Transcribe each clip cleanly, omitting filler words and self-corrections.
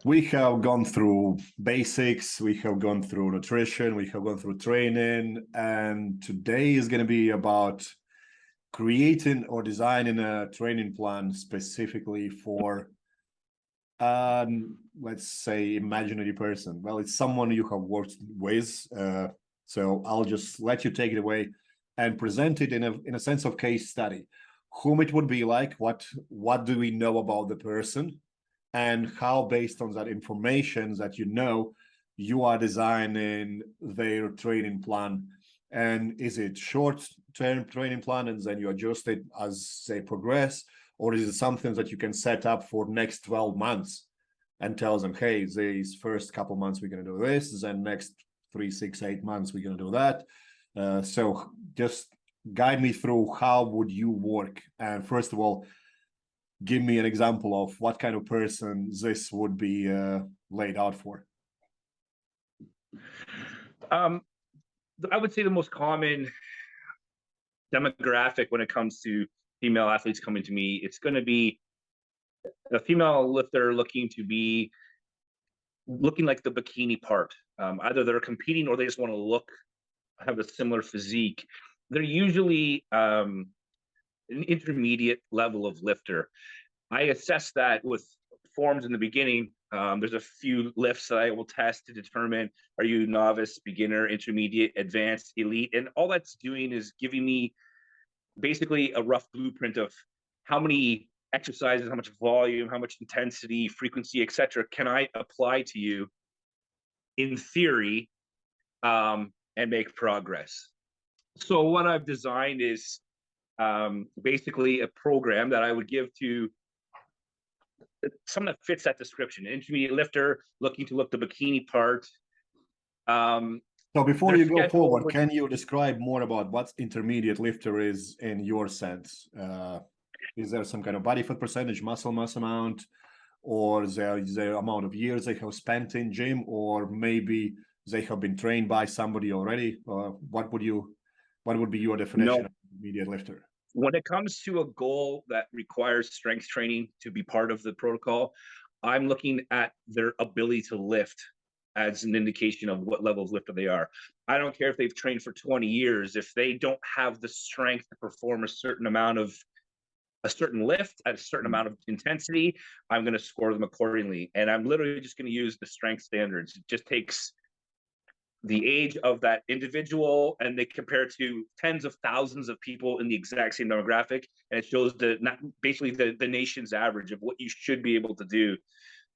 We have gone through basics, we have gone through nutrition, we have gone through training, and today is going to be about creating or designing a training plan specifically for, let's say, imaginary person. Well, it's someone you have worked with, so I'll just let you take it away and present it in a sense of case study. Whom it would be like, what do we know about the person, and how, based on that information that you know, you are designing their training plan. And is it short-term training plan and then you adjust it as they progress, or is it something that you can set up for next 12 months and tell them, hey, these first couple months we're going to do this, then next 3, 6, 8 months we're going to do that. So just guide me through how would you work. And first of all, give me an example of what kind of person this would be laid out for. I would say the most common demographic when it comes to female athletes coming to me, it's going to be a female lifter looking like the bikini part. Either they're competing or they just want to have a similar physique. They're usually an intermediate level of lifter. I assess that with forms in the beginning. There's a few lifts that I will test to determine, are you novice, beginner, intermediate, advanced, elite? And all that's doing is giving me basically a rough blueprint of how many exercises, how much volume, how much intensity, frequency, etc. can I apply to you in theory, and make progress. So what I've designed is basically a program that I would give to someone that fits that description. An intermediate lifter looking to look the bikini part. So before you go forward, can you describe more about what intermediate lifter is in your sense? Is there some kind of body fat percentage, muscle mass amount, or is there amount of years they have spent in gym, or maybe they have been trained by somebody already? What would be your definition of intermediate lifter? When it comes to a goal that requires strength training to be part of the protocol, I'm looking at their ability to lift as an indication of what level of lifter they are. I don't care if they've trained for 20 years. If they don't have the strength to perform a certain lift at a certain amount of intensity, I'm going to score them accordingly. And I'm literally just going to use the strength standards. It just takes the age of that individual, and they compare to tens of thousands of people in the exact same demographic, and it shows basically the nation's average of what you should be able to do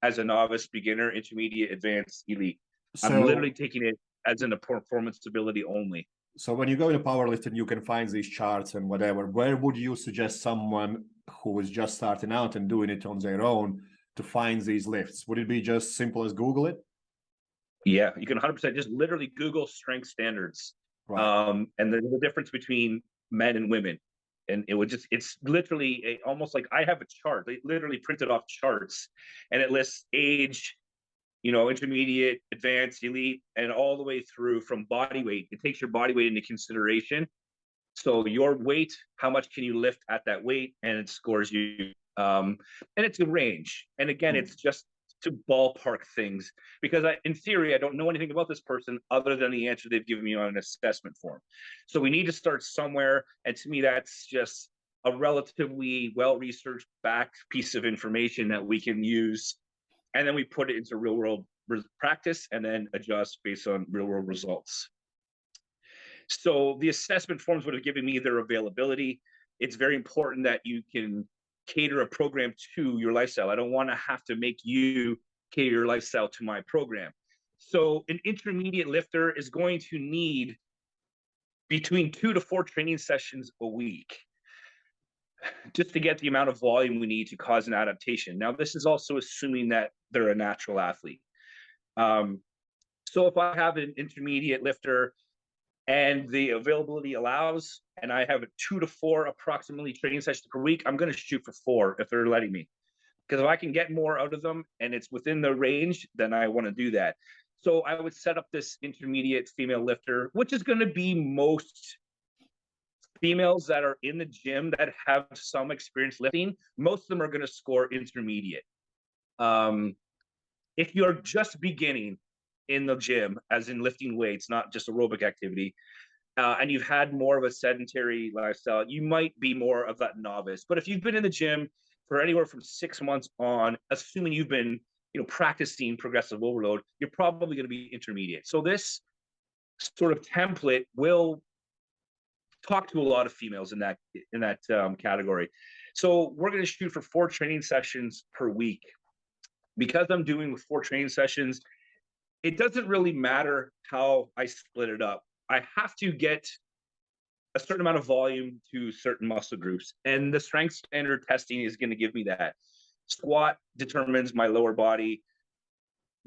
as a novice, beginner, intermediate, advanced, elite. So, I'm literally taking it as in a performance stability only. So when you go into powerlifting, you can find these charts and whatever. Where would you suggest someone who is just starting out and doing it on their own to find these lifts? Would it be just simple as Google it? Yeah, you can 100% just literally Google strength standards. Right. And there's a difference between men and women. And it's literally almost like I have a chart. They literally printed off charts, and it lists age, intermediate, advanced, elite, and all the way through from body weight. It takes your body weight into consideration. So your weight, how much can you lift at that weight? And it scores you. And it's a range. And again, it's just to ballpark things, because in theory, I don't know anything about this person other than the answer they've given me on an assessment form. So we need to start somewhere. And to me, that's just a relatively well-researched back piece of information that we can use. And then we put it into real world practice and then adjust based on real world results. So the assessment forms would have given me their availability. It's very important that you can cater a program to your lifestyle. I don't want to have to make you cater your lifestyle to my program. So an intermediate lifter is going to need between 2 to 4 training sessions a week just to get the amount of volume we need to cause an adaptation. Now, this is also assuming that they're a natural athlete. So if I have an intermediate lifter and the availability allows, and I have a 2 to 4 approximately training sessions per week, I'm going to shoot for 4 if they're letting me. Because if I can get more out of them and it's within the range, then I want to do that. So I would set up this intermediate female lifter, which is going to be most females that are in the gym that have some experience lifting. Most of them are going to score intermediate. If you're just beginning in the gym, as in lifting weights, not just aerobic activity, and you've had more of a sedentary lifestyle, you might be more of that novice. But if you've been in the gym for anywhere from 6 months on, assuming you've been, practicing progressive overload, you're probably going to be intermediate. So this sort of template will talk to a lot of females in that category. So we're going to shoot for 4 training sessions per week. Because I'm doing with 4 training sessions, it doesn't really matter how I split it up. I have to get a certain amount of volume to certain muscle groups, and the strength standard testing is going to give me that. Squat determines my lower body.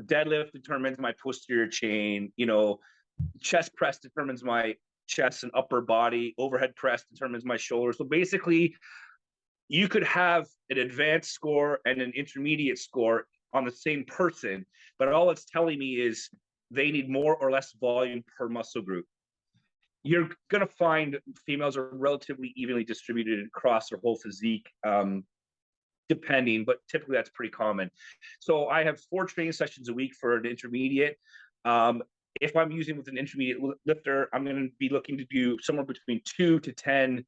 Deadlift determines my posterior chain. Chest press determines my chest and upper body. Overhead press determines my shoulders. So basically, you could have an advanced score and an intermediate score on the same person, but all it's telling me is they need more or less volume per muscle group. You're going to find females are relatively evenly distributed across their whole physique, depending, but typically that's pretty common. So I have 4 training sessions a week for an intermediate. If I'm using with an intermediate lifter, I'm going to be looking to do somewhere between 2 to 10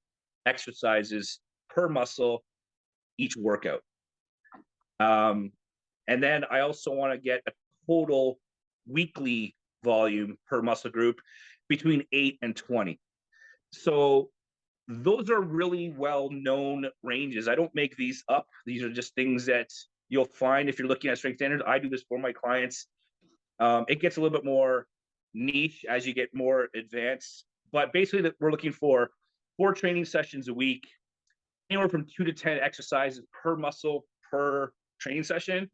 exercises per muscle each workout. And then I also want to get a total weekly volume per muscle group between 8 and 20. So those are really well-known ranges. I don't make these up. These are just things that you'll find if you're looking at strength standards. I do this for my clients. It gets a little bit more niche as you get more advanced, but basically we're looking for 4 training sessions a week, anywhere from 2 to 10 exercises per muscle per training session,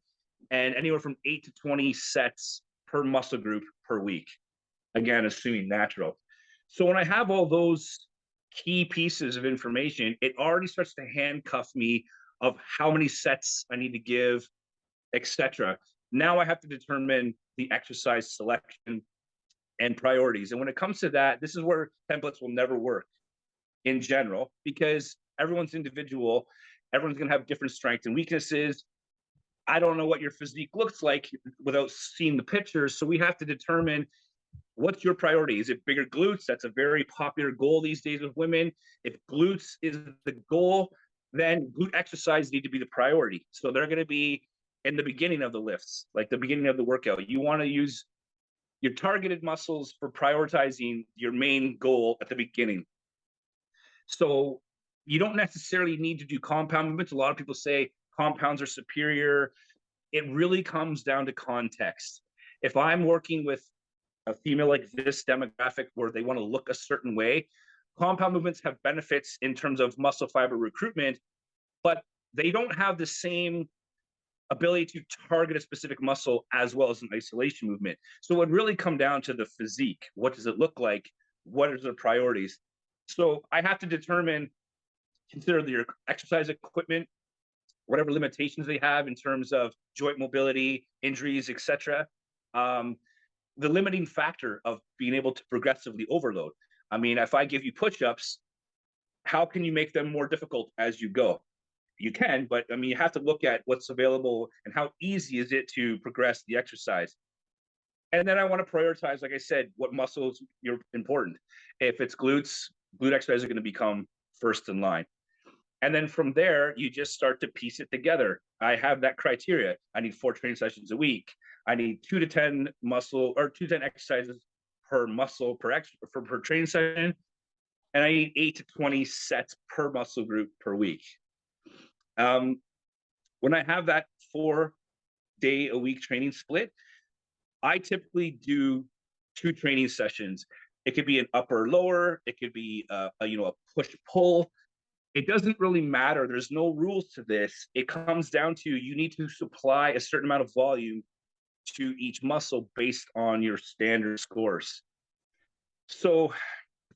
and anywhere from 8 to 20 sets per muscle group per week. Again, assuming natural. So when I have all those key pieces of information, it already starts to handcuff me of how many sets I need to give, etc. Now I have to determine the exercise selection and priorities. And when it comes to that, this is where templates will never work in general, because everyone's individual. Everyone's going to have different strengths and weaknesses. I don't know what your physique looks like without seeing the pictures. So we have to determine, what's your priority? Is it bigger glutes? That's a very popular goal these days with women. If glutes is the goal, then glute exercise need to be the priority. So they're going to be in the beginning of the lifts, like the beginning of the workout. You want to use your targeted muscles for prioritizing your main goal at the beginning. So you don't necessarily need to do compound movements. A lot of people say compounds are superior. It really comes down to context. If I'm working with a female like this demographic where they want to look a certain way, compound movements have benefits in terms of muscle fiber recruitment, but they don't have the same ability to target a specific muscle as well as an isolation movement. So it would really come down to the physique. What does it look like? What are the priorities? So I have to consider your exercise equipment, whatever limitations they have in terms of joint mobility, injuries, etc. The limiting factor of being able to progressively overload. I mean, if I give you push-ups, how can you make them more difficult as you go? You can, but I mean, you have to look at what's available and how easy is it to progress the exercise. And then I want to prioritize, like I said, what muscles are important. If it's glutes, glute exercises are going to become first in line. And then from there, you just start to piece it together. I have that criteria. I need 4 training sessions a week. I need 2 to 10 exercises per muscle per training session. And I need 8 to 20 sets per muscle group per week. When I have that 4-day-a-week training split, I typically do 2 training sessions. It could be an upper lower. It could be a push pull. It doesn't really matter. There's no rules to this. It comes down to, you need to supply a certain amount of volume to each muscle based on your standard scores. So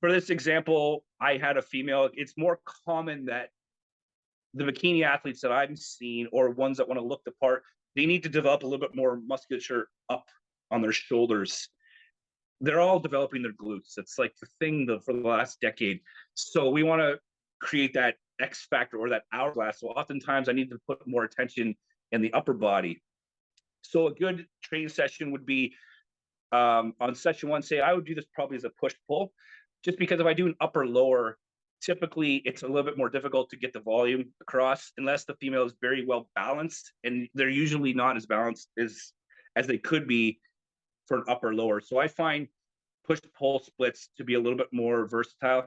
for this example, I had a female. It's more common that the bikini athletes that I'm seeing, or ones that want to look the part, they need to develop a little bit more musculature up on their shoulders. They're all developing their glutes. It's like the thing for the last decade. So we want to create that X factor or that hourglass. So oftentimes I need to put more attention in the upper body. So a good training session would be on session one, say I would do this probably as a push-pull, just because if I do an upper-lower, typically it's a little bit more difficult to get the volume across unless the female is very well balanced, and they're usually not as balanced as they could be for an upper-lower. So I find push-pull splits to be a little bit more versatile.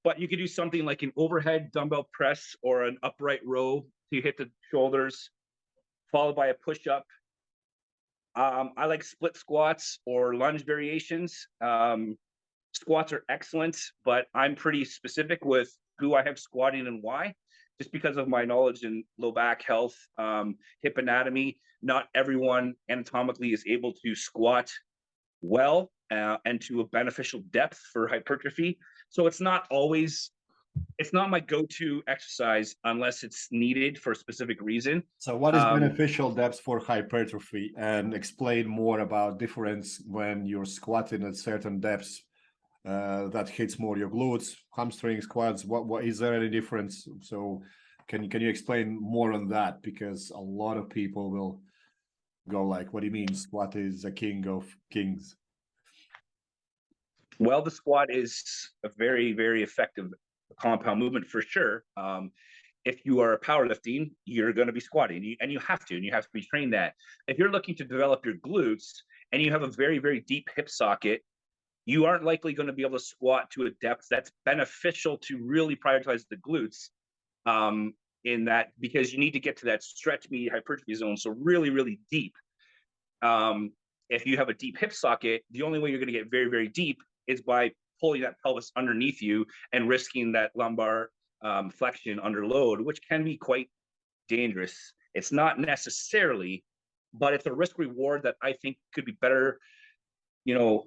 But you could do something like an overhead dumbbell press or an upright row to hit the shoulders, followed by a push-up. I like split squats or lunge variations. Squats are excellent, but I'm pretty specific with who I have squatting and why, just because of my knowledge in low back health, hip anatomy. Not everyone anatomically is able to squat well and to a beneficial depth for hypertrophy. So it's not my go-to exercise unless it's needed for a specific reason. So what is beneficial depth for hypertrophy? And explain more about difference when you're squatting at certain depths that hits more your glutes, hamstrings, quads. What is there any difference? So can you explain more on that? Because a lot of people will go like, what do you mean squat is a king of kings? Well, the squat is a very, very effective compound movement for sure. If you are powerlifting, you're going to be squatting, and you have to be trained that. If you're looking to develop your glutes and you have a very, very deep hip socket, you aren't likely going to be able to squat to a depth that's beneficial to really prioritize the glutes in that, because you need to get to that stretch medial hypertrophy zone. So really, really deep. If you have a deep hip socket, the only way you're going to get very, very deep is by pulling that pelvis underneath you and risking that lumbar flexion under load, which can be quite dangerous. It's not necessarily, but it's a risk reward that I think could be better,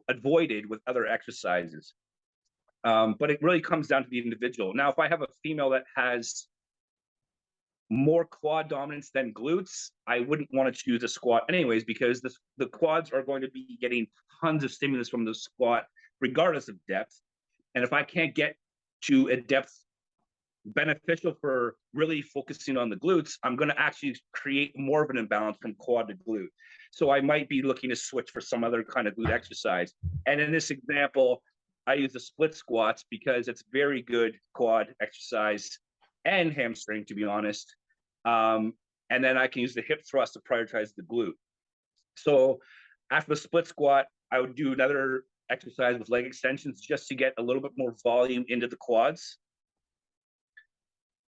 avoided with other exercises. But it really comes down to the individual. Now, if I have a female that has more quad dominance than glutes, I wouldn't want to choose a squat anyways, because the quads are going to be getting tons of stimulus from the squat regardless of depth. And if I can't get to a depth beneficial for really focusing on the glutes, I'm going to actually create more of an imbalance from quad to glute. So I might be looking to switch for some other kind of glute exercise. And in this example, I use the split squats because it's very good quad exercise and hamstring, to be honest. And then I can use the hip thrust to prioritize the glute. So after the split squat, I would do another exercise with leg extensions just to get a little bit more volume into the quads.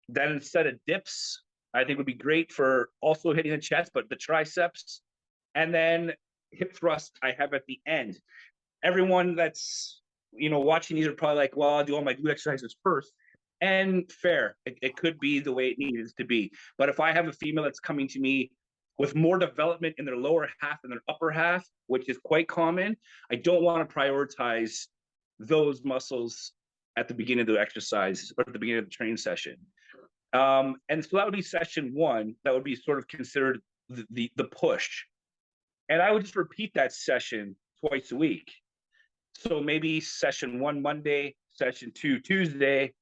Then instead of dips, I think would be great for also hitting the chest, but the triceps. And then hip thrust I have at the end. Everyone that's watching these are probably like, well, I'll do all my glute exercises first. And fair, it could be the way it needs to be. But if I have a female that's coming to me with more development in their lower half than their upper half, which is quite common, I don't want to prioritize those muscles at the beginning of the exercise or at the beginning of the training session. And so that would be session one. That would be sort of considered the push. And I would just repeat that session twice a week. So maybe session one Monday, session two Tuesday,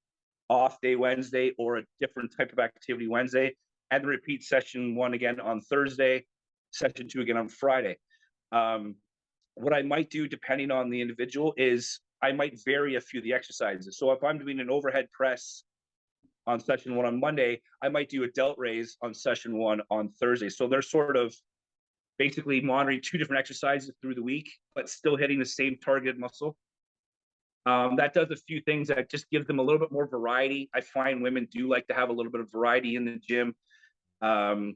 off day Wednesday, or a different type of activity Wednesday, and repeat session one again on Thursday, session two again on Friday. What I might do, depending on the individual, is I might vary a few of the exercises. So if I'm doing an overhead press on session one on Monday, I might do a delt raise on session one on Thursday. So they're sort of basically monitoring two different exercises through the week, but still hitting the same targeted muscle. That does a few things that just gives them a little bit more variety. I find women do like to have a little bit of variety in the gym. And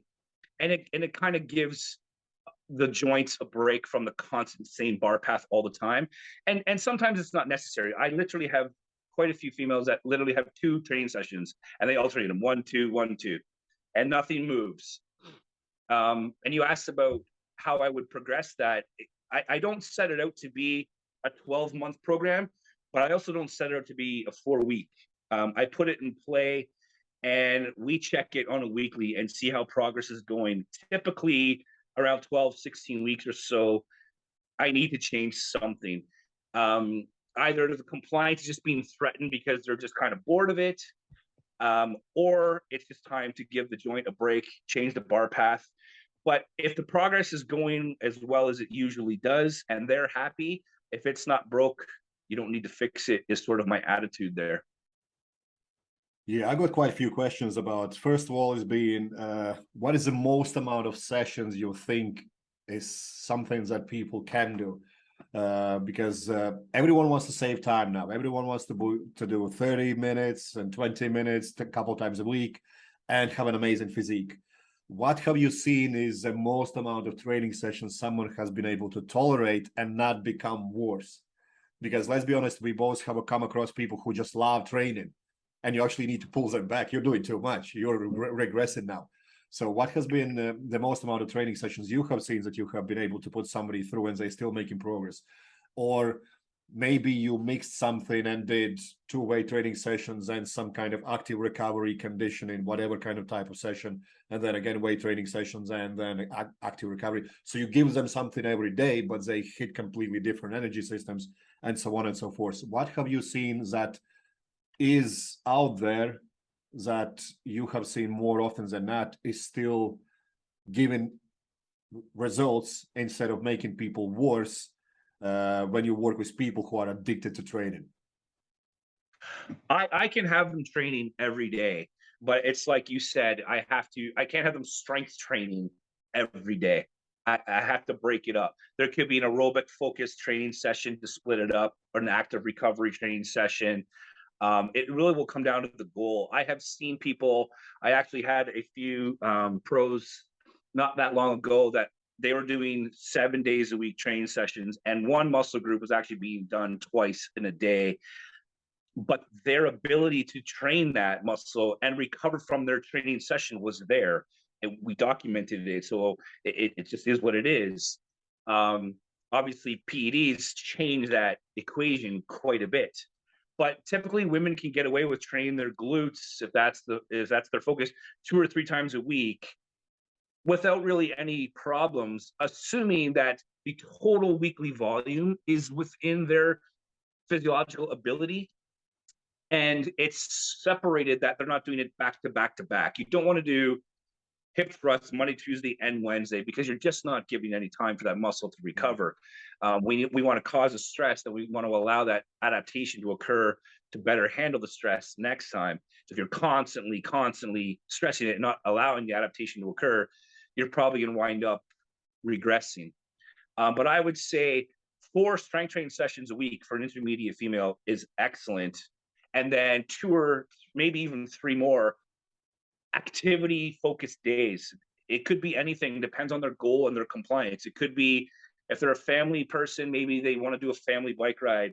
it kind of gives the joints a break from the constant same bar path all the time. And sometimes it's not necessary. I literally have quite a few females that literally have two training sessions and they alternate them 1, 2, 1, 2, and nothing moves. And you asked about how I would progress that. I don't set it out to be a 12-month program, but I also don't set it out to be a 4-week. I put it in play and we check it on a weekly and see how progress is going. Typically around 12, 16 weeks or so, I need to change something. Either the compliance is just being threatened because they're just kind of bored of it, or it's just time to give the joint a break, change the bar path. But if the progress is going as well as it usually does and they're happy, if it's not broke, you don't need to fix it, is sort of my attitude there. Yeah, I got quite a few questions about, first of all, is being what is the most amount of sessions you think is something that people can do? Because everyone wants to save time now. Everyone wants to do 30 minutes and 20 minutes a couple times a week and have an amazing physique. What have you seen is the most amount of training sessions someone has been able to tolerate and not become worse? Because let's be honest, we both have come across people who just love training, and you actually need to pull them back. You're doing too much. You're regressing now. So what has been the most amount of training sessions you have seen that you have been able to put somebody through and they're still making progress? Or maybe you mixed something and did two-way training sessions and some kind of active recovery conditioning, whatever kind of type of session, and then again weight training sessions and then active recovery. So you give them something every day, but they hit completely different energy systems and so on and so forth. What have you seen that is out there that you have seen more often than not is still giving results instead of making people worse when you work with people who are addicted to training? I can have them training every day, but it's like you said, I can't have them strength training every day. I have to break it up. There could be an aerobic focused training session to split it up, or an active recovery training session. It really will come down to the goal. I have seen people, I actually had a few pros not that long ago that they were doing 7 days a week training sessions, and one muscle group was actually being done twice in a day. But their ability to train that muscle and recover from their training session was there. And we documented it. So it just is what it is. Obviously, PEDs change that equation quite a bit. But typically women can get away with training their glutes if that's their focus 2 or 3 times a week without really any problems, assuming that the total weekly volume is within their physiological ability and it's separated, that they're not doing it back to back to back. You don't want to do hip thrusts Monday, Tuesday, and Wednesday because you're just not giving any time for that muscle to recover. We want to cause a stress, that we want to allow that adaptation to occur to better handle the stress next time. So if you're constantly stressing it and not allowing the adaptation to occur, you're probably going to wind up regressing. But I would say 4 strength training sessions a week for an intermediate female is excellent. And then 2 or maybe even 3 more activity focused days. It could be anything, depends on their goal and their compliance. It could be, if they're a family person, maybe they want to do a family bike ride.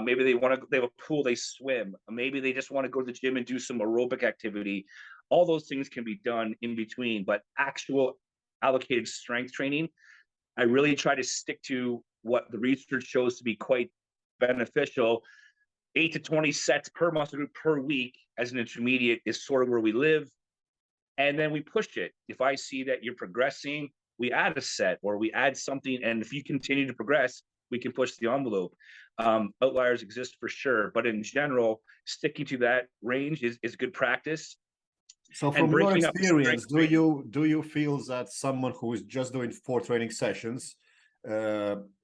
Maybe they have a pool, they swim. Maybe they just want to go to the gym and do some aerobic activity. All those things can be done in between, but actual allocated strength training, I really try to stick to what the research shows to be quite beneficial. 8 to 20 sets per muscle group per week as an intermediate is sort of where we live. And then we push it. If I see that you're progressing, we add a set or we add something. And if you continue to progress, we can push the envelope. Outliers exist for sure, but in general, sticking to that range is good practice. So from your experience, do you feel that someone who is just doing 4 training sessions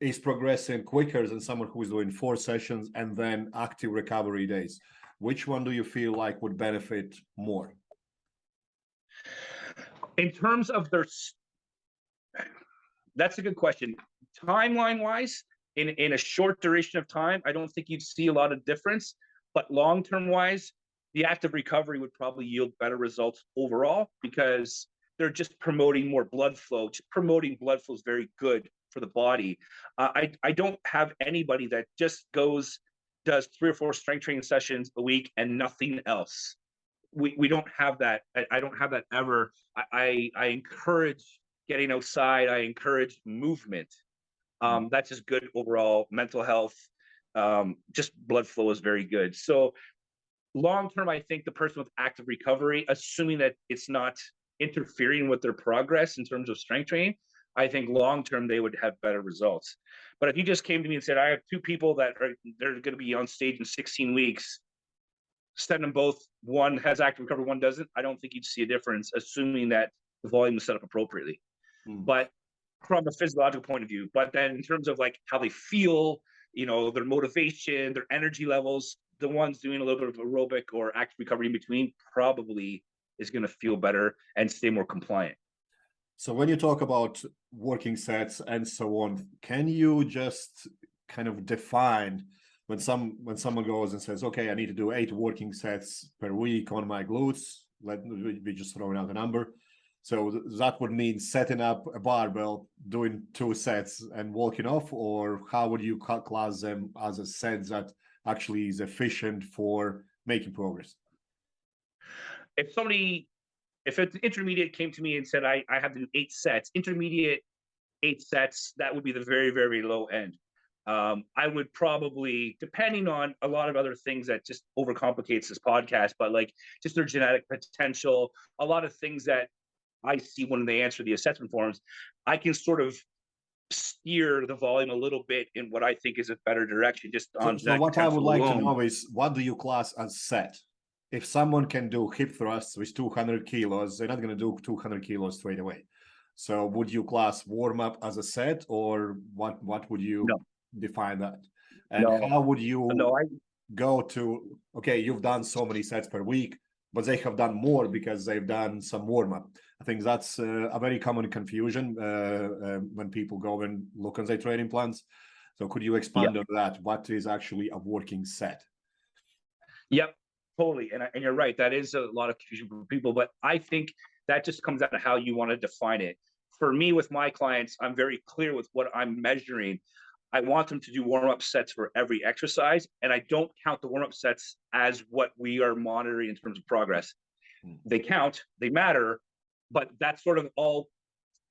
is progressing quicker than someone who is doing 4 sessions and then active recovery days? Which one do you feel like would benefit more? In terms of that's a good question. Timeline wise, in a short duration of time, I don't think you'd see a lot of difference. But long-term wise, the active recovery would probably yield better results overall because they're just promoting more blood flow. Just promoting blood flow is very good for the body. I don't have anybody that just does 3 or 4 strength training sessions a week and nothing else. We don't have that. I don't have that ever. I encourage getting outside. I encourage movement. That's just good overall mental health. Just blood flow is very good. So long term, I think the person with active recovery, assuming that it's not interfering with their progress in terms of strength training, I think long term they would have better results. But if you just came to me and said, I have 2 people that they're going to be on stage in 16 weeks, send them both, one has active recovery, one doesn't, I don't think you'd see a difference, assuming that the volume is set up appropriately. but from a physiological point of view. But then in terms of like how they feel, you know, their motivation, their energy levels, the ones doing a little bit of aerobic or active recovery in between probably is going to feel better and stay more compliant. So when you talk about working sets and so on, can you just kind of define when someone goes and says, okay, I need to do 8 working sets per week on my glutes, let me just throwing out a number. So that would mean setting up a barbell, doing 2 sets and walking off, or how would you class them as a set that actually is efficient for making progress? If an intermediate came to me and said, I have to do 8 sets, intermediate 8 sets, that would be the very, very low end. I would probably, depending on a lot of other things that just overcomplicates this podcast, but like just their genetic potential, a lot of things that I see when they answer the assessment forms, I can sort of steer the volume a little bit in what I think is a better direction, just on So genetic what I would potential like to alone. know is, what do you class as set? If someone can do hip thrusts with 200 kilos, they're not going to do 200 kilos straight away. So would you class warm up as a set, or what would you No, define that? And no, how would you no. go to, okay, you've done so many sets per week, but they have done more because they've done some warm up. I think that's a very common confusion when people go and look on their training plans. So could you expand on that? What is actually a working set? Yep, totally. And you're right. That is a lot of confusion for people, but I think that just comes out of how you want to define it. For me, with my clients, I'm very clear with what I'm measuring. I want them to do warm-up sets for every exercise, and I don't count the warm-up sets as what we are monitoring in terms of progress. They count, they matter, but that's sort of all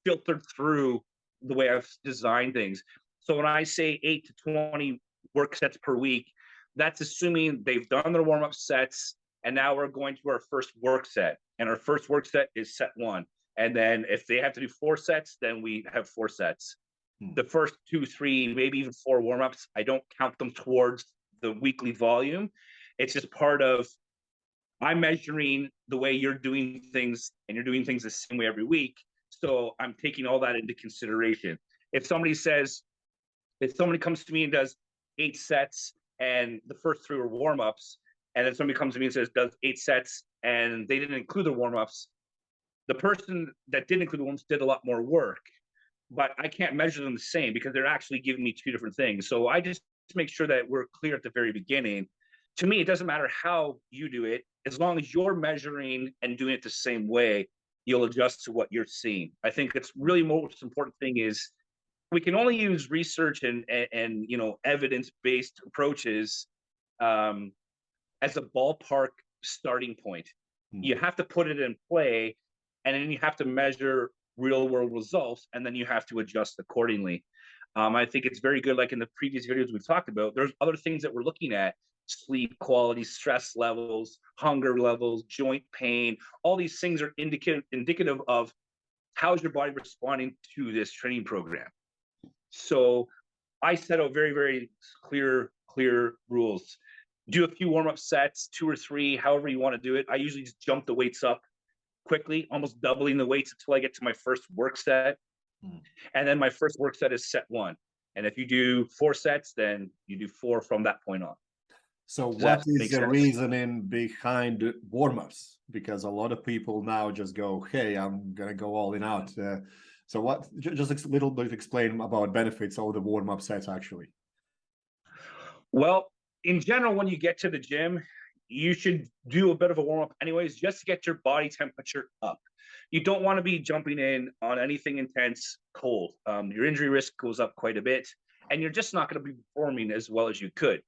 filtered through the way I've designed things. So when I say 8 to 20 work sets per week, that's assuming they've done their warm-up sets, and now we're going to our first work set. And our first work set is set 1. And then if they have to do 4 sets, then we have 4 sets. The first 2, 3, maybe even 4 warm-ups, I don't count them towards the weekly volume. It's just part of, I'm measuring the way you're doing things, and you're doing things the same way every week. So I'm taking all that into consideration. If somebody comes to me and does 8 sets and the first 3 are warm-ups, and then somebody comes to me and says does 8 sets and they didn't include the warm-ups, the person that didn't include the warm-ups did a lot more work, but I can't measure them the same because they're actually giving me 2 different things. So I just make sure that we're clear at the very beginning. To me, it doesn't matter how you do it, as long as you're measuring and doing it the same way, you'll adjust to what you're seeing. I think it's really most important thing is, we can only use research and you know, evidence-based approaches as a ballpark starting point. You have to put it in play, and then you have to measure real world results, and then you have to adjust accordingly. I think it's very good, like in the previous videos we've talked about, there's other things that we're looking at: sleep quality, stress levels, hunger levels, joint pain. All these things are indicative of how's your body responding to this training program. So I set out very, very clear rules. Do a few warm-up sets, 2 or 3, however you want to do it. I usually just jump the weights up quickly, almost doubling the weights until I get to my first work set. And then my first work set is set 1. And if you do 4 sets, then you do 4 from that point on. So what is the reasoning behind warm-ups? Because a lot of people now just go, hey, I'm going to go all in out. So what, just a little bit explain about benefits of the warm-up sets actually. Well, in general, when you get to the gym, you should do a bit of a warm-up anyways, just to get your body temperature up. You don't want to be jumping in on anything intense cold. Your injury risk goes up quite a bit, and you're just not going to be performing as well as you could.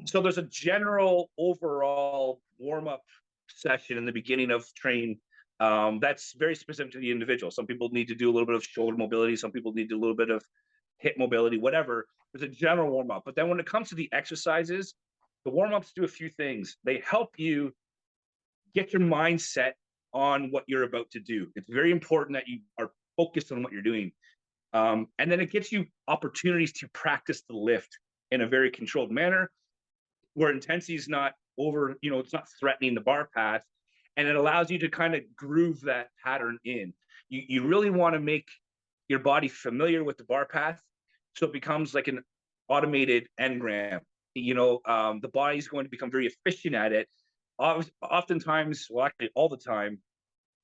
So there's a general overall warm-up session in the beginning of training that's very specific to the individual. Some people need to do a little bit of shoulder mobility. Some people need to do a little bit of hip mobility, whatever. There's a general warm-up. But then when it comes to the exercises, the warm-ups do a few things. They help you get your mindset on what you're about to do. It's very important that you are focused on what you're doing. And then it gives you opportunities to practice the lift in a very controlled manner, where intensity is not over, you know, it's not threatening the bar path. And it allows you to kind of groove that pattern in. You really want to make your body familiar with the bar path, so it becomes like an automated engram. The body's going to become very efficient at it. Oftentimes, well, actually all the time,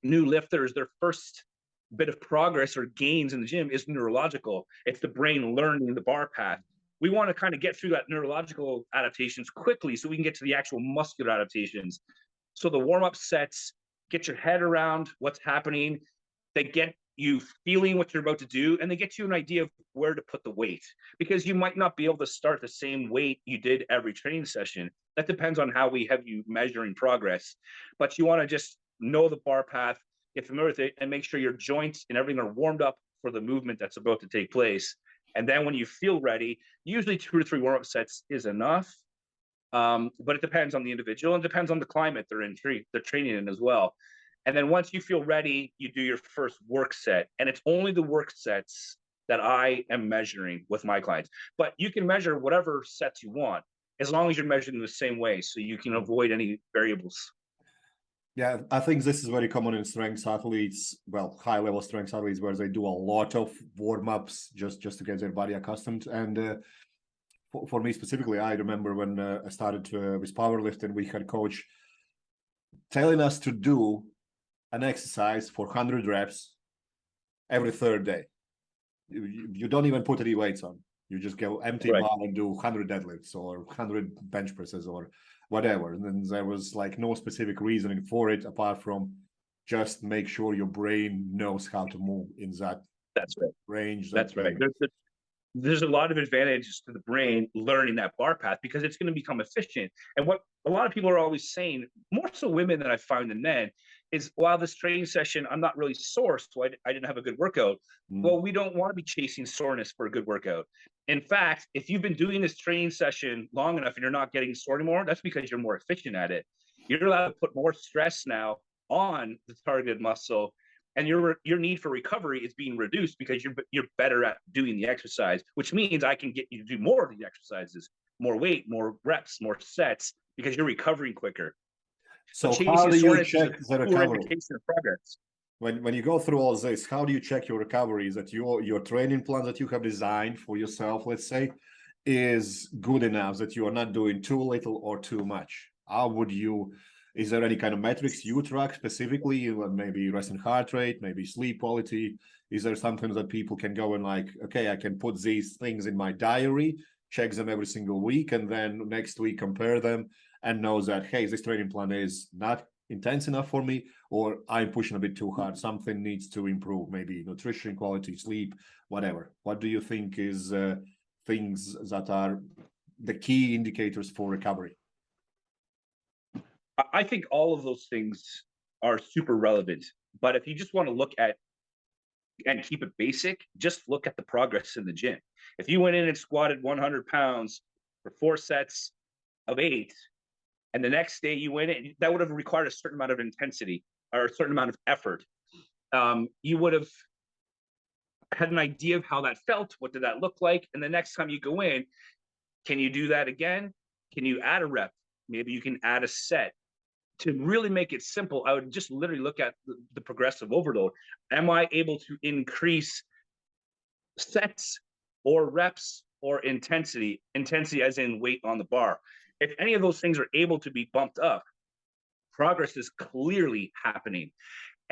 new lifters, their first bit of progress or gains in the gym is neurological. It's the brain learning the bar path. We want to kind of get through that neurological adaptations quickly so we can get to the actual muscular adaptations. So the warm-up sets get your head around what's happening. They get you feeling what you're about to do, and they get you an idea of where to put the weight, because you might not be able to start the same weight you did every training session. That depends on how we have you measuring progress. But you want to just know the bar path, get familiar with it, and make sure your joints and everything are warmed up for the movement that's about to take place. And then when you feel ready, usually 2 to 3 warm-up sets is enough. But it depends on the individual, and depends on the climate they're training in as well. And then once you feel ready, you do your first work set. And it's only the work sets that I am measuring with my clients. But you can measure whatever sets you want, as long as you're measuring the same way, so you can avoid any variables. Yeah, I think this is very common in strength athletes, well, high-level strength athletes, where they do a lot of warm-ups just to get their body accustomed. And for me specifically, I remember when I started with powerlifting, we had coach telling us to do an exercise for 100 reps every third day. You don't even put any weights on. You just go empty bar and do 100 deadlifts or 100 bench presses or whatever. And then there was like no specific reasoning for it apart from just make sure your brain knows how to move in that range. That's right. There's a lot of advantages to the brain learning that bar path, because it's going to become efficient. And what a lot of people are always saying, more so women than I found than men, is, while this training session, I'm not really sore, so I didn't have a good workout. Well, we don't want to be chasing soreness for a good workout. In fact, if you've been doing this training session long enough and you're not getting sore anymore, that's because you're more efficient at it. You're allowed to put more stress now on the targeted muscle, and your need for recovery is being reduced because you're better at doing the exercise, which means I can get you to do more of the exercises, more weight, more reps, more sets, because you're recovering quicker. So how do you check the recovery? Of progress. When you go through all this, how do you check your recovery? Is that your training plan that you have designed for yourself, let's say, is good enough, that you are not doing too little or too much? How would you, is there any kind of metrics you track specifically, maybe resting heart rate, maybe sleep quality? Is there something that people can go and like, okay, I can put these things in my diary, check them every single week, and then next week compare them and know that, hey, this training plan is not intense enough for me, or I'm pushing a bit too hard, something needs to improve, maybe nutrition, quality, sleep, whatever. What do you think is things that are the key indicators for recovery? I think all of those things are super relevant, but if you just want to look at and keep it basic, just look at the progress in the gym. If you went in and squatted 100 pounds for 4 sets of 8, and the next day you went in, that would have required a certain amount of intensity or a certain amount of effort. You would have had an idea of how that felt. What did that look like? And the next time you go in, can you do that again? Can you add a rep? Maybe you can add a set. To really make it simple, I would just literally look at the progressive overload. Am I able to increase sets or reps or intensity? Intensity as in weight on the bar. If any of those things are able to be bumped up, progress is clearly happening.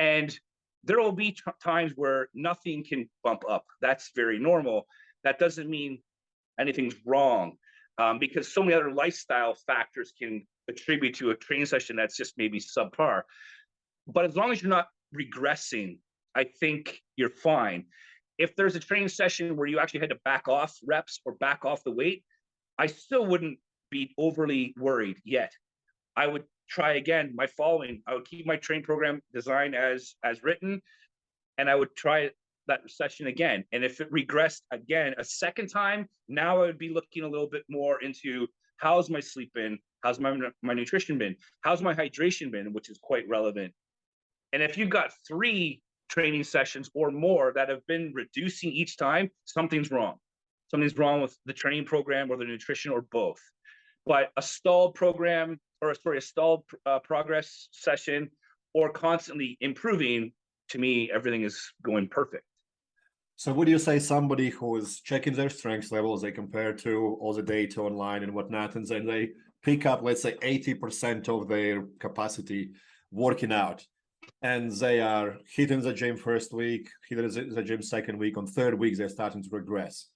And there will be times where nothing can bump up. That's very normal. That doesn't mean anything's wrong, because so many other lifestyle factors can attribute to a training session that's just maybe subpar. But as long as you're not regressing, I think you're fine. If there's a training session where you actually had to back off reps or back off the weight, I still wouldn't be overly worried yet. I would try again my following. I would keep my training program designed as written, and I would try that session again. And if it regressed again a second time, now I would be looking a little bit more into, how's my sleep been? How's my nutrition been? How's my hydration been? Which is quite relevant. And if you've got 3 training sessions or more that have been reducing each time, something's wrong. Something's wrong with the training program or the nutrition or both. But a stalled program, or a stalled progress session, or constantly improving, to me, everything is going perfect. So would you say somebody who is checking their strength levels, they compare to all the data online and whatnot, and then they pick up, let's say, 80% of their capacity working out, and they are hitting the gym first week, hitting the gym second week, on third week, they're starting to regress.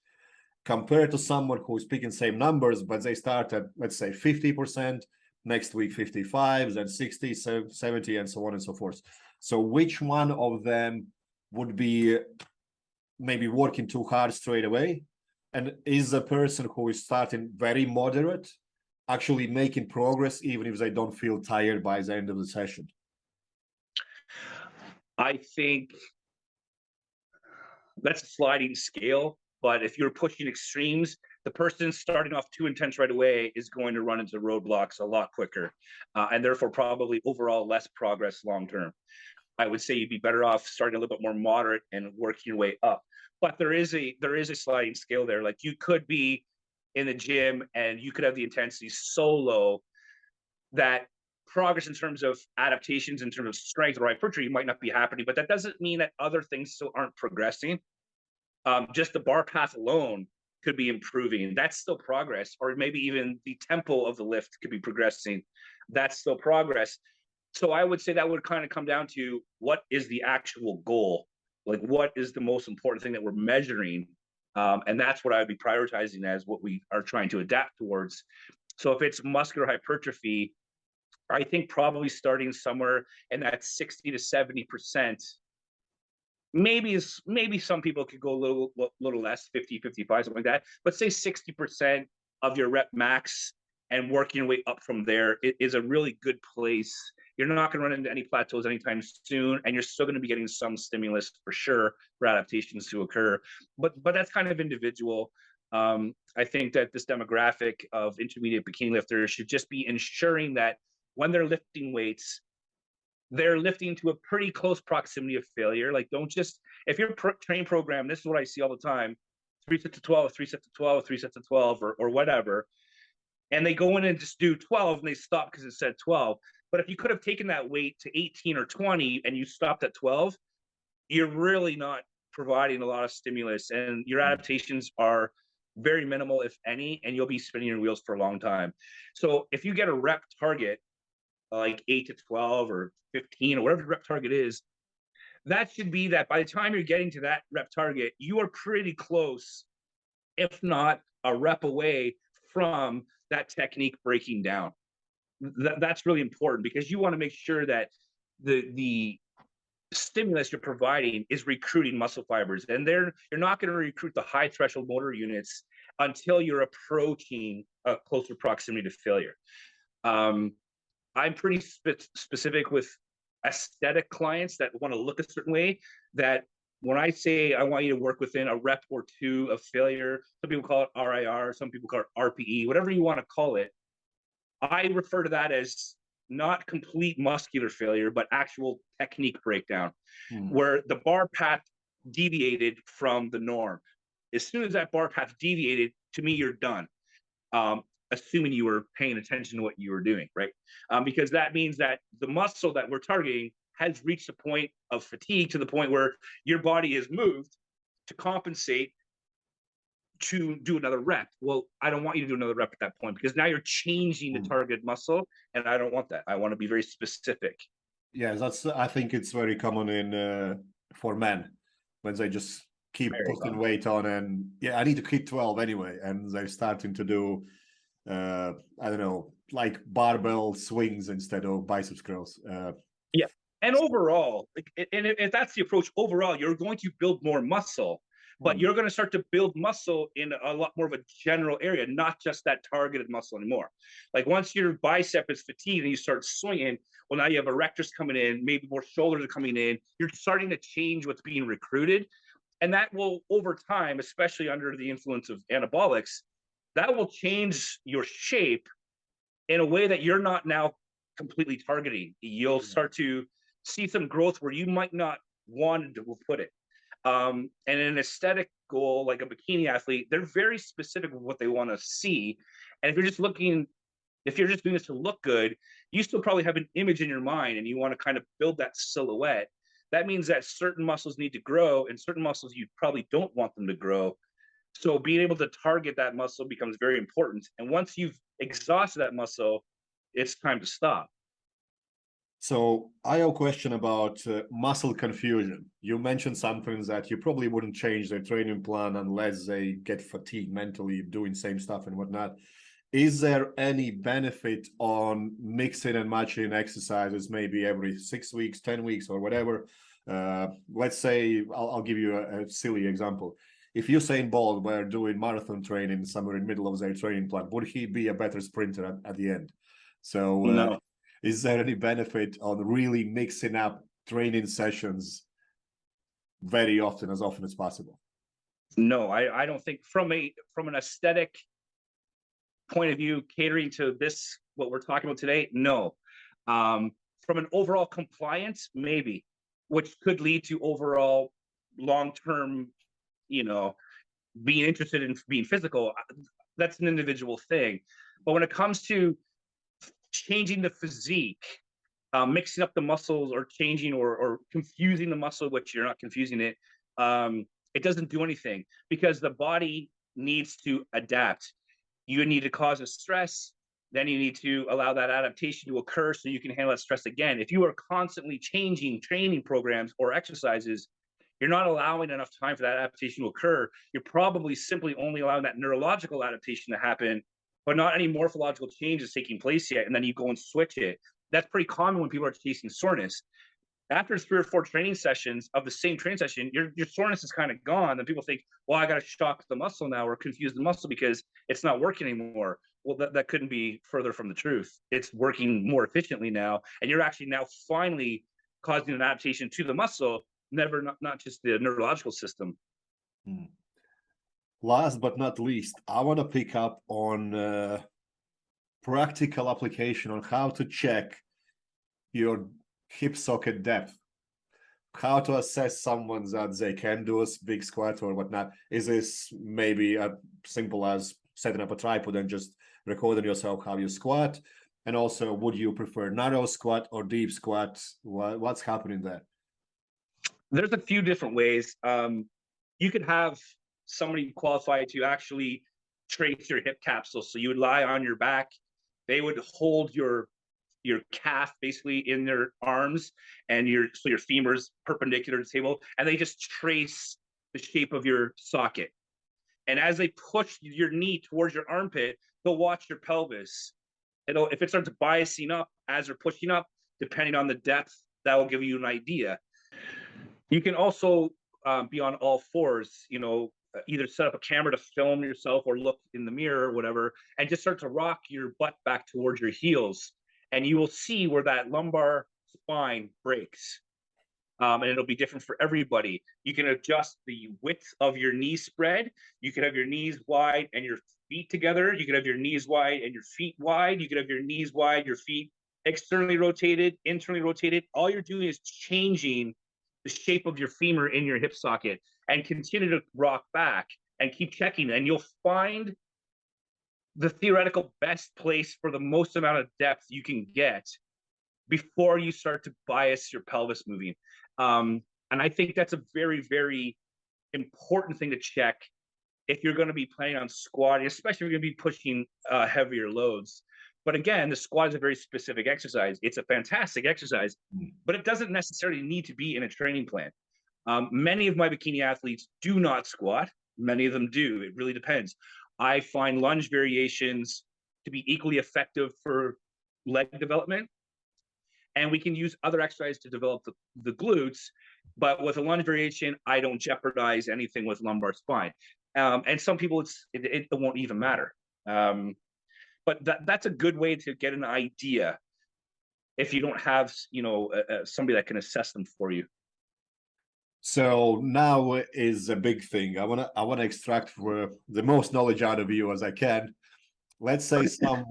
Compared to someone who's picking same numbers, but they start at, let's say, 50%, next week 55, then 60, 70, and so on and so forth. So which one of them would be maybe working too hard straight away? And is the person who is starting very moderate actually making progress even if they don't feel tired by the end of the session? I think that's a sliding scale, but if you're pushing extremes, the person starting off too intense right away is going to run into roadblocks a lot quicker, and therefore probably overall less progress long term. I would say you'd be better off starting a little bit more moderate and working your way up. But there is a sliding scale there. Like, you could be in the gym and you could have the intensity so low that progress in terms of adaptations, in terms of strength or hypertrophy, might not be happening. But that doesn't mean that other things still aren't progressing. Just the bar path alone could be improving. That's still progress. Or maybe even the tempo of the lift could be progressing. That's still progress. So I would say that would kind of come down to, what is the actual goal? Like, what is the most important thing that we're measuring? And that's what I would be prioritizing as what we are trying to adapt towards. So if it's muscular hypertrophy, I think probably starting somewhere in that 60 to 70%. Maybe some people could go a little less, 50, 55, something like that. But say 60% of your rep max, and working your way up from there is a really good place. You're not going to run into any plateaus anytime soon, and you're still going to be getting some stimulus for sure for adaptations to occur. But that's kind of individual. I think that this demographic of intermediate bikini lifters should just be ensuring that when they're lifting weights, they're lifting to a pretty close proximity of failure. Like, don't just, if your training program, this is what I see all the time, 3 sets of 12, 3 sets of 12, 3 sets of 12, or whatever, and they go in and just do 12 and they stop because it said 12. But if you could have taken that weight to 18 or 20 and you stopped at 12, you're really not providing a lot of stimulus, and your adaptations are very minimal, if any, and you'll be spinning your wheels for a long time. So if you get a rep target, like 8 to 12 or 15 or whatever the rep target is, that should be that by the time you're getting to that rep target, you are pretty close, if not a rep away from that technique breaking down. That's really important, because you want to make sure that the stimulus you're providing is recruiting muscle fibers, and you're not going to recruit the high threshold motor units until you're approaching a closer proximity to failure. I'm pretty specific with aesthetic clients that want to look a certain way, that when I say I want you to work within a rep or two of failure, some people call it RIR, some people call it RPE, whatever you want to call it, I refer to that as not complete muscular failure, but actual technique breakdown, where the bar path deviated from the norm. As soon as that bar path deviated, to me, you're done. Assuming you were paying attention to what you were doing, right? Because that means that the muscle that we're targeting has reached a point of fatigue, to the point where your body is moved to compensate to do another rep. Well, I don't want you to do another rep at that point, because now you're changing the target muscle, and I don't want that. I want to be very specific. Yeah, I think it's very common in for men, when they just keep putting weight on, and I need to hit 12 anyway, and they're starting to do I don't know, like barbell swings instead of biceps curls. Yeah. And overall, and if that's the approach, overall, you're going to build more muscle, but you're going to start to build muscle in a lot more of a general area, not just that targeted muscle anymore. Like, once your bicep is fatigued and you start swinging, well, now you have erectors coming in, maybe more shoulders are coming in. You're starting to change what's being recruited. And that will, over time, especially under the influence of anabolics, that will change your shape in a way that you're not now completely targeting. You'll start to see some growth where you might not want to put it. And an aesthetic goal, like a bikini athlete, they're very specific with what they want to see. And if you're just doing this to look good, you still probably have an image in your mind, and you want to kind of build that silhouette that means that certain muscles need to grow and certain muscles you probably don't want them to grow. So being able to target that muscle becomes very important. And once you've exhausted that muscle, it's time to stop. So I have a question about muscle confusion. You mentioned something that you probably wouldn't change their training plan unless they get fatigued mentally doing same stuff and whatnot. Is there any benefit on mixing and matching exercises, maybe every 6 weeks, 10 weeks, or whatever? Let's say, I'll give you a silly example. If Usain Bolt were doing marathon training somewhere in the middle of their training plan, would he be a better sprinter at the end? So No. is there any benefit on really mixing up training sessions very often as possible? No, I don't think from an aesthetic point of view, catering to this, what we're talking about today, no. From an overall compliance, maybe, which could lead to overall long-term, being interested in being physical. That's an individual thing. But when it comes to changing the physique, mixing up the muscles or changing or confusing the muscle, which you're not confusing it, it doesn't do anything because the body needs to adapt. You need to cause a stress, then you need to allow that adaptation to occur so you can handle that stress again. If you are constantly changing training programs or exercises, you're not allowing enough time for that adaptation to occur. You're probably simply only allowing that neurological adaptation to happen, but not any morphological changes taking place yet. And then you go and switch it. That's pretty common when people are chasing soreness. After 3 or 4 training sessions of the same training session, your soreness is kind of gone. Then people think, well, I got to shock the muscle now or confuse the muscle because it's not working anymore. Well, that couldn't be further from the truth. It's working more efficiently now. And you're actually now finally causing an adaptation to the muscle, not just the neurological system. Last but not least, I want to pick up on practical application on how to check your hip socket depth, how to assess someone that they can do a big squat or whatnot. Is this maybe as simple as setting up a tripod and just recording yourself how you squat? And also, would you prefer narrow squat or deep squat? What's happening there? There's a few different ways. You could have somebody qualified to actually trace your hip capsule. So you would lie on your back. They would hold your calf basically in their arms and your femur's perpendicular to the table, and they just trace the shape of your socket. And as they push your knee towards your armpit, they'll watch your pelvis. If it starts biasing up as they're pushing up, depending on the depth, that will give you an idea. You can also be on all fours, either set up a camera to film yourself or look in the mirror or whatever, and just start to rock your butt back towards your heels. And you will see where that lumbar spine breaks. And it'll be different for everybody. You can adjust the width of your knee spread. You can have your knees wide and your feet together. You can have your knees wide and your feet wide. You can have your knees wide, your feet externally rotated, internally rotated. All you're doing is changing the shape of your femur in your hip socket and continue to rock back and keep checking. And you'll find the theoretical best place for the most amount of depth you can get before you start to bias your pelvis moving. And I think that's a very, very important thing to check if you're going to be planning on squatting, especially if you're going to be pushing heavier loads. But again, the squat is a very specific exercise. It's a fantastic exercise, but it doesn't necessarily need to be in a training plan. Many of my bikini athletes do not squat. Many of them do. It really depends. I find lunge variations to be equally effective for leg development. And we can use other exercises to develop the glutes. But with a lunge variation, I don't jeopardize anything with lumbar spine. And some people, it won't even matter. But that's a good way to get an idea if you don't have, somebody that can assess them for you. So now is a big thing. I wanna extract for the most knowledge out of you as I can. Let's say some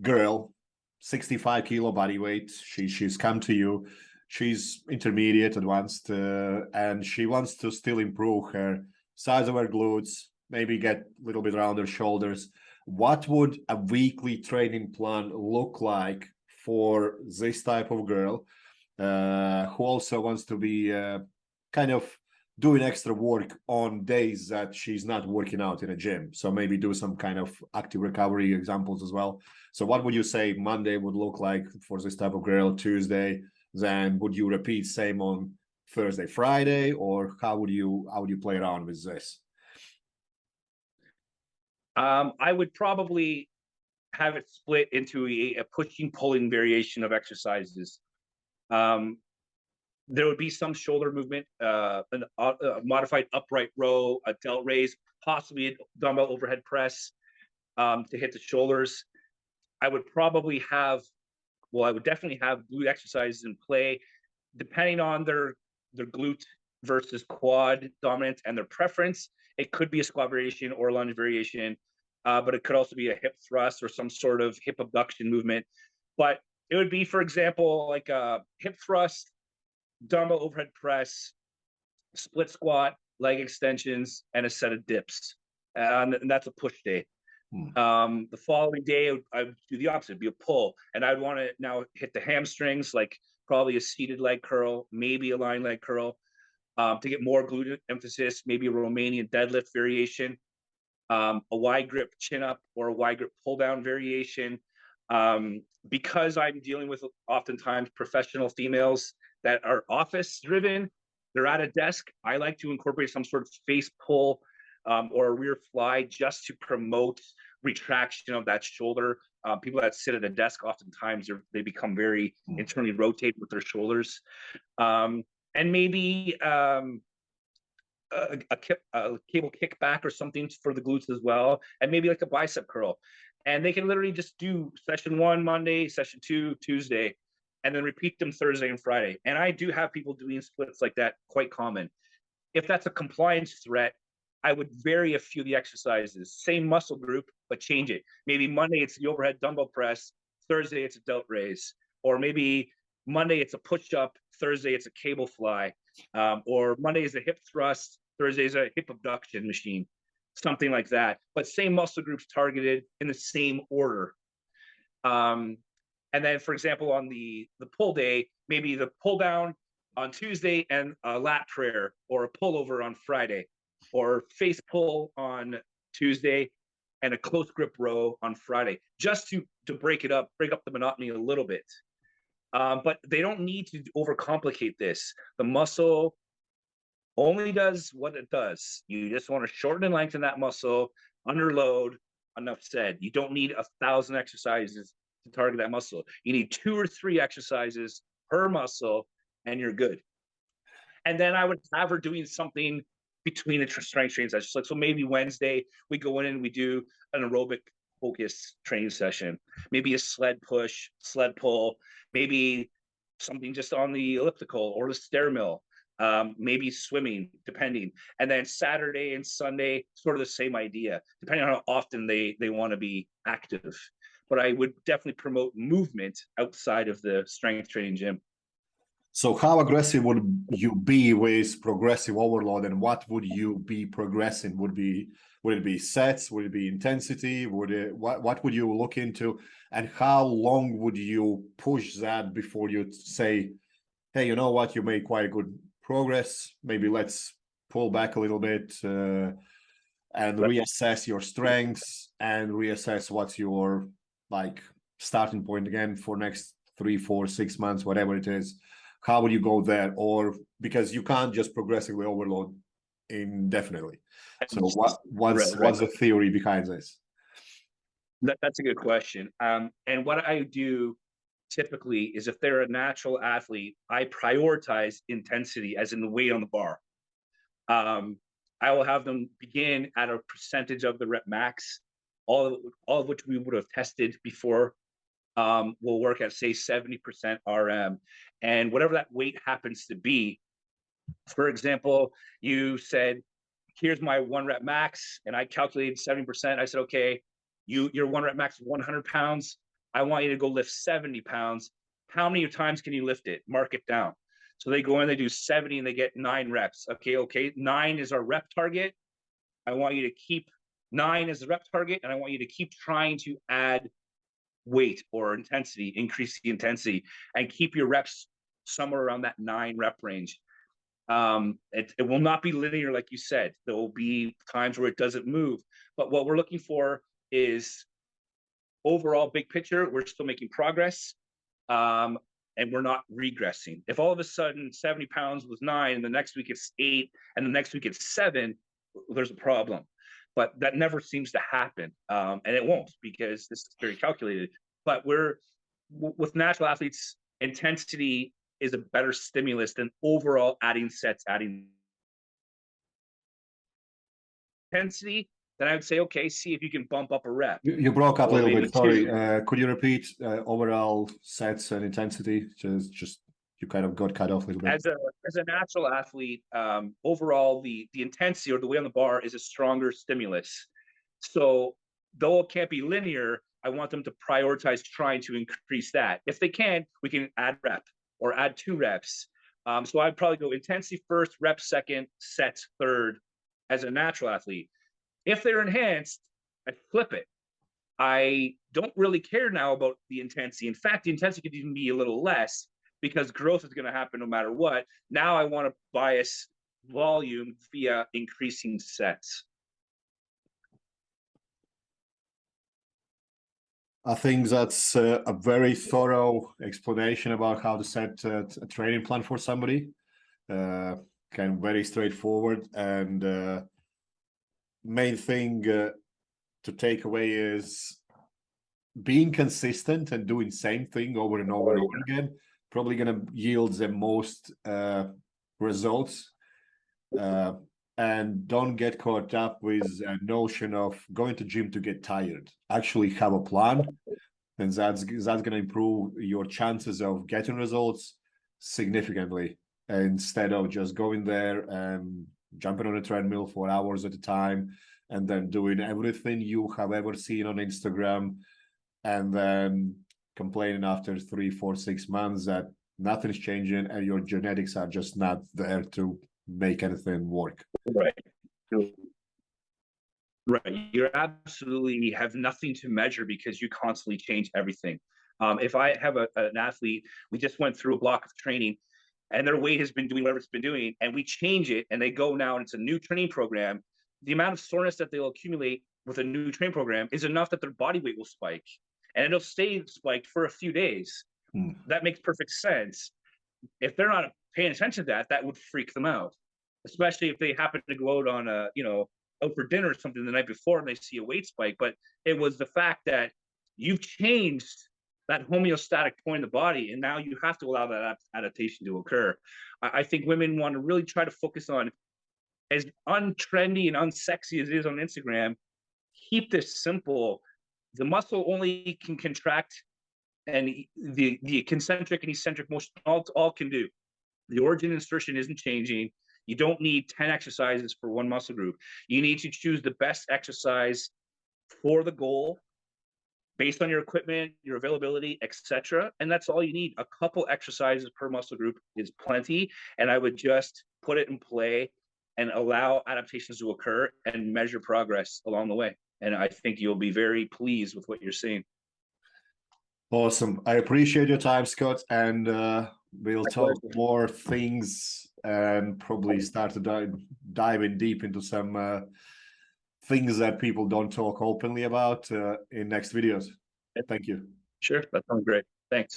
girl, 65 kilo body weight. She's come to you. She's intermediate, advanced, and she wants to still improve her size of her glutes, maybe get a little bit around her shoulders. What would a weekly training plan look like for this type of girl? who also wants to be kind of doing extra work on days that she's not working out in a gym. So maybe do some kind of active recovery examples as well. So what would you say Monday would look like for this type of girl? Tuesday, then would you repeat same on Thursday, Friday, or how would you play around with this? I would probably have it split into a pushing pulling variation of exercises. There would be some shoulder movement, a modified upright row, a delt raise, possibly a dumbbell overhead press to hit the shoulders. I would probably have, I would definitely have glute exercises in play, depending on their glute versus quad dominance and their preference. It could be a squat variation or a lunge variation, but it could also be a hip thrust or some sort of hip abduction movement. But it would be, for example, like a hip thrust, dumbbell overhead press, split squat, leg extensions, and a set of dips. And that's a push day. The following day, I would do the opposite, it'd be a pull. And I'd want to now hit the hamstrings, like probably a seated leg curl, maybe a lying leg curl, to get more glute emphasis, maybe a Romanian deadlift variation, a wide grip chin up or a wide grip pull down variation. Because I'm dealing with oftentimes professional females that are office driven, they're at a desk. I like to incorporate some sort of face pull or a rear fly just to promote retraction of that shoulder. People that sit at a desk, oftentimes they become very internally rotated with their shoulders. And maybe a cable kickback or something for the glutes as well, and maybe like a bicep curl. And they can literally just do session 1 Monday, session 2 Tuesday, and then repeat them Thursday and Friday. And I do have people doing splits like that, quite common. If that's a compliance threat, I would vary a few of the exercises, same muscle group, but change it. Maybe Monday it's the overhead dumbbell press, Thursday it's a delt raise, or maybe Monday it's a push-up, Thursday it's a cable fly, or Monday is a hip thrust, Thursday is a hip abduction machine, something like that. But same muscle groups targeted in the same order. And then, for example, on the pull day, maybe the pull down on Tuesday and a lat prayer or a pullover on Friday, or face pull on Tuesday and a close grip row on Friday, just to break up the monotony a little bit. But they don't need to overcomplicate this. The muscle only does what it does. You just want to shorten and lengthen that muscle under load. Enough said. You don't need 1,000 exercises to target that muscle. You need 2 or 3 exercises per muscle, and you're good. And then I would have her doing something between the strength training sessions. Like, so maybe Wednesday we go in and we do an aerobic focus training session, maybe a sled push, sled pull, maybe something just on the elliptical or the stair mill, maybe swimming, depending. And then Saturday and Sunday, sort of the same idea, depending on how often they want to be active. But I would definitely promote movement outside of the strength training gym. So how aggressive would you be with progressive overload, and what would you be progressing? Would it be sets? Would it be intensity? What would you look into, and how long would you push that before you say, hey, you know what, you made quite a good progress, maybe let's pull back a little bit and reassess your strengths and reassess what's your like starting point again for next 3, 4, 6 months, whatever it is. How would you go there? Or because you can't just progressively overload indefinitely. So what's the theory behind this? That's a good question. And what I do typically is, if they're a natural athlete, I prioritize intensity, as in the weight on the bar. I will have them begin at a percentage of the rep max, all of which we would have tested before. Will work at, say, 70% RM. And whatever that weight happens to be, for example, you said, here's my 1 rep max, and I calculated 70%. I said, okay, your 1 rep max is 100 pounds. I want you to go lift 70 pounds. How many times can you lift it? Mark it down. So they go in, they do 70, and they get 9 reps. Okay, 9 is our rep target. I want you to keep 9 as the rep target, and I want you to keep trying to add weight or intensity, increase the intensity, and keep your reps somewhere around that 9 rep range. It will not be linear, like you said. There will be times where it doesn't move, but what we're looking for is overall big picture. We're still making progress, and we're not regressing. If all of a sudden 70 pounds was 9 and the next week it's 8 and the next week it's 7, there's a problem. But that never seems to happen, and it won't, because this is very calculated. But with natural athletes, intensity is a better stimulus than overall adding sets, adding intensity. Then I would say, okay, see if you can bump up a rep. You broke up a little bit. Sorry. Could you repeat overall sets and intensity? Just you kind of got cut off a little bit. As a natural athlete, overall the intensity or the weight on the bar is a stronger stimulus. So though it can't be linear, I want them to prioritize trying to increase that. If they can, we can add rep or add 2 reps. So I'd probably go intensity first, rep second, sets third as a natural athlete. If they're enhanced, I'd flip it. I don't really care now about the intensity. In fact, the intensity could even be a little less, because growth is going to happen no matter what. Now I want to bias volume via increasing sets. I think that's a very thorough explanation about how to set a training plan for somebody. Kind of very straightforward, and main thing to take away is being consistent and doing same thing over and over and over again. Probably going to yield the most results. And don't get caught up with a notion of going to gym to get tired. Actually have a plan, and that's going to improve your chances of getting results significantly, instead of just going there and jumping on a treadmill for hours at a time and then doing everything you have ever seen on Instagram, and then complaining after 3, 4, 6 months that nothing's changing and your genetics are just not there to make anything work. Right. You absolutely have nothing to measure because you constantly change everything. If I have an athlete, we just went through a block of training and their weight has been doing whatever it's been doing, and we change it and they go now and it's a new training program, the amount of soreness that they'll accumulate with a new training program is enough that their body weight will spike, and it'll stay spiked for a few days. That makes perfect sense. If they're not paying attention to that, that would freak them out, especially if they happen to go out on out for dinner or something the night before and they see a weight spike. But it was the fact that you've changed that homeostatic point in the body, and now you have to allow that adaptation to occur. I think women want to really try to focus on, as untrendy and unsexy as it is on Instagram, keep this simple. The muscle only can contract, and the concentric and eccentric motion all can do. The origin insertion isn't changing. You don't need 10 exercises for one muscle group. You need to choose the best exercise for the goal based on your equipment, your availability, etc. And that's all you need. A couple exercises per muscle group is plenty. And I would just put it in play and allow adaptations to occur and measure progress along the way. And I think you'll be very pleased with what you're seeing. Awesome. I appreciate your time, Scott, and we'll talk more things and probably start to dive in deep into some things that people don't talk openly about in next videos. Thank you. Sure, that sounds great. Thanks.